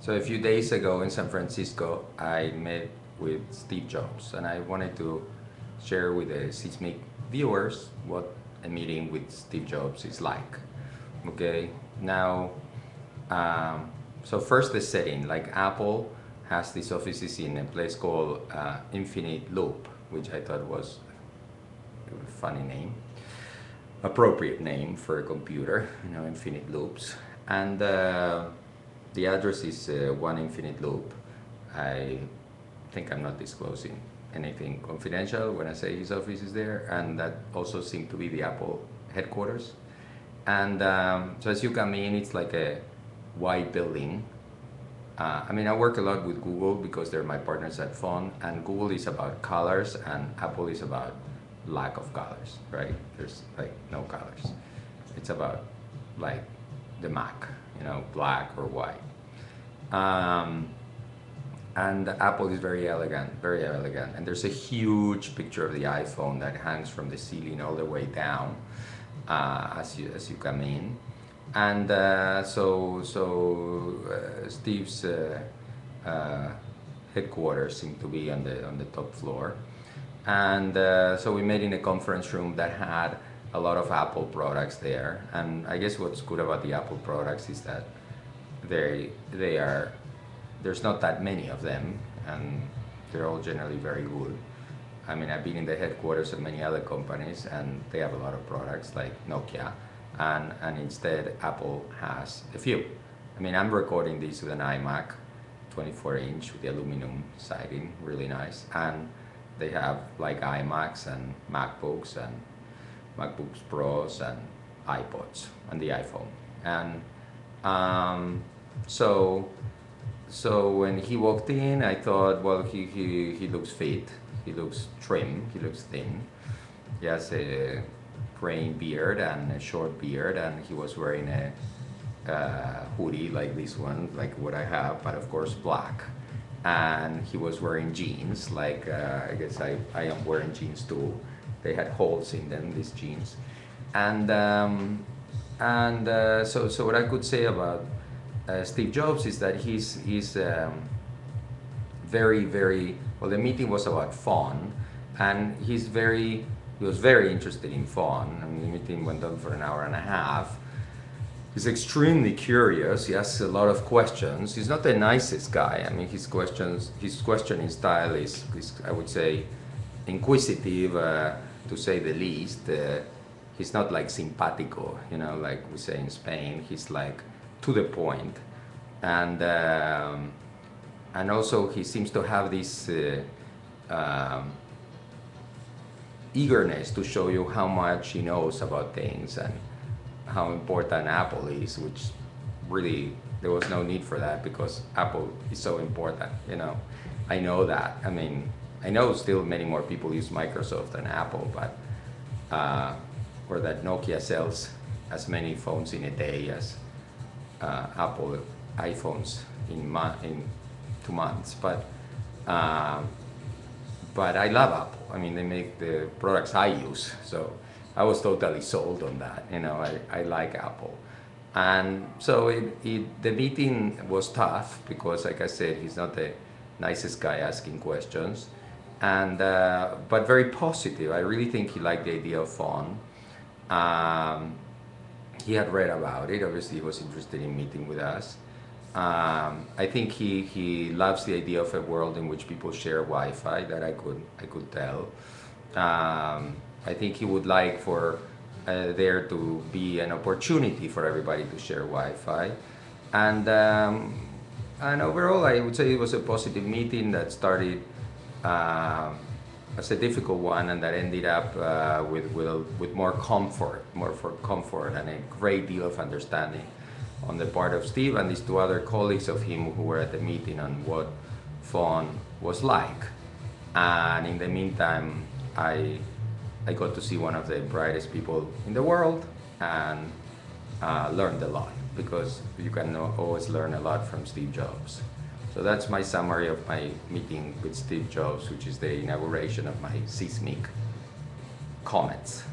So a few days ago in San Francisco, I met with Steve Jobs, and I wanted to share with the Seismic viewers what a meeting with Steve Jobs is like. Okay, now, so first the setting, like Apple has these offices in a place called Infinite Loop, which I thought was a funny name, appropriate name for a computer, Infinite Loops. And the address is One Infinite Loop. I think I'm not disclosing anything confidential when I say his office is there, and that also seemed to be the Apple headquarters. And so as you come in, it's like a white building. I work a lot with Google because they're my partners at Fon, and Google is about colors and Apple is about lack of colors, right? There's like no colors. It's about like the Mac, black or white. And Apple is very elegant, and there's a huge picture of the iPhone that hangs from the ceiling all the way down as you come in. And Steve's headquarters seem to be on the top floor, and so we met in a conference room that had a lot of Apple products there. And I guess what's good about the Apple products is that there's not that many of them, and they're all generally very good. I've been in the headquarters of many other companies, and they have a lot of products like Nokia, and instead Apple has a few. I'm recording this with an iMac 24-inch with the aluminum siding, really nice, and they have like iMacs and MacBooks and MacBooks Pros and iPods and the iPhone. And so when he walked in, I thought, well, he looks fit, he looks trim, he looks thin. He has a graying beard and a short beard, and he was wearing a hoodie like this one, like what I have, but of course black. And he was wearing jeans, like I guess I am wearing jeans too. They had holes in them, these jeans. And so what I could say about Steve Jobs is that he's very, very, well, the meeting was about Fon, and he was very interested in Fon. The meeting went on for an hour and a half. He's extremely curious. He asks a lot of questions. He's not the nicest guy. His questioning style is I would say, inquisitive, to say the least. He's not like simpático, like we say in Spain. He's like to the point, and also he seems to have this eagerness to show you how much he knows about things and how important Apple is, which really there was no need for that because Apple is so important. I know that. I know still many more people use Microsoft than Apple, but or that Nokia sells as many phones in a day as Apple iPhones in 2 months. But I love Apple. They make the products I use, so I was totally sold on that. I like Apple. And so the meeting was tough because, like I said, he's not the nicest guy asking questions, and but very positive. I really think he liked the idea of Fon. He had read about it. Obviously, he was interested in meeting with us. I think he loves the idea of a world in which people share Wi-Fi. That I could tell. I think he would like for there to be an opportunity for everybody to share Wi-Fi, and overall, I would say it was a positive meeting that started as a difficult one, and that ended up with more comfort, and a great deal of understanding on the part of Steve and these two other colleagues of him who were at the meeting on what Fon was like. And in the meantime, I got to see one of the brightest people in the world and learned a lot, because you can always learn a lot from Steve Jobs. So that's my summary of my meeting with Steve Jobs, which is the inauguration of my seismic comments.